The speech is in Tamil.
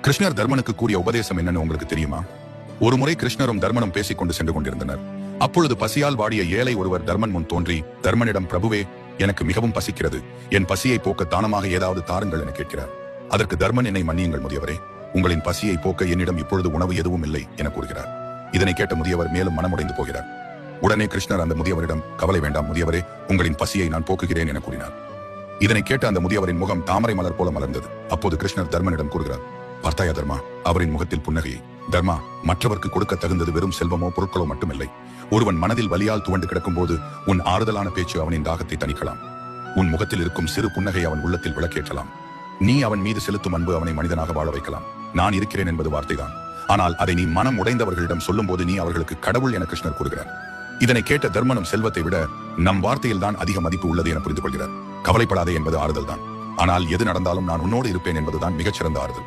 கிருஷ்ணர் தர்மனுக்கு கூறிய உபதேசம் என்னன்னு உங்களுக்கு தெரியுமா? ஒரு முறை கிருஷ்ணரும் தர்மனும் பேசிக்கொண்டு சென்று கொண்டிருந்தனர். அப்பொழுது பசியால் வாடிய ஏழை ஒருவர் தர்மன் முன் தோன்றி தர்மனிடம், பிரபுவே, எனக்கு மிகவும் பசிக்கிறது, என் பசியை போக்க தானமாக ஏதாவது தாருங்கள் என கேட்கிறார். அதற்கு தர்மன், என்னை மன்னியுங்கள் முதியவரே, உங்களின் பசியை போக்க என்னிடம் இப்பொழுது உணவு எதுவும் இல்லை என கூறுகிறார். இதனை கேட்ட முதியவர் மேலும் மனமுடைந்து போகிறார். உடனே கிருஷ்ணர் அந்த முதியவரிடம், கவலை வேண்டாம் முதியவரே, உங்களின் பசியை நான் போக்குகிறேன் என கூறினார். இதனை கேட்ட அந்த முதியவரின் முகம் தாமரை மலர் போல மலர்ந்தது. அப்போது கிருஷ்ணர் தர்மனிடம் கூறுகிறார், பார்த்தாயா தர்மா, அவரின் முகத்தில் புன்னகையை. தர்மா, மற்றவர்க்கு கொடுக்க தகுந்தது வெறும் செல்வமோ பொருட்களோ மட்டுமில்லை. ஒருவன் மனதில் வலியால் துவண்டு கிடக்கும் போது உன் ஆறுதலான பேச்சு அவனின் தாகத்தை தணிக்கலாம். உன் முகத்தில் இருக்கும் சிறு புன்னகை அவன் உள்ளத்தில் விளக்கேற்றலாம். நீ அவன் மீது செலுத்தும் அன்பு அவனை மனிதனாக வாழ வைக்கலாம். நான் இருக்கிறேன் என்பது வார்த்தைதான், ஆனால் அதை நீ மனம் உடைந்தவர்களிடம் சொல்லும் போது நீ அவர்களுக்கு கடவுள் என கிருஷ்ணர் கூறுகிறார். இதனை கேட்ட தர்மனும் செல்வத்தை விட நம் வார்த்தையில் தான் அதிக மதிப்பு உள்ளது என புரிந்து கொள்கிறார். கவலைப்படாதே என்பது ஆறுதல் தான், ஆனால் எது நடந்தாலும் நான் உன்னோடு இருப்பேன் என்பதுதான் மிகச்சிறந்த ஆறுதல்.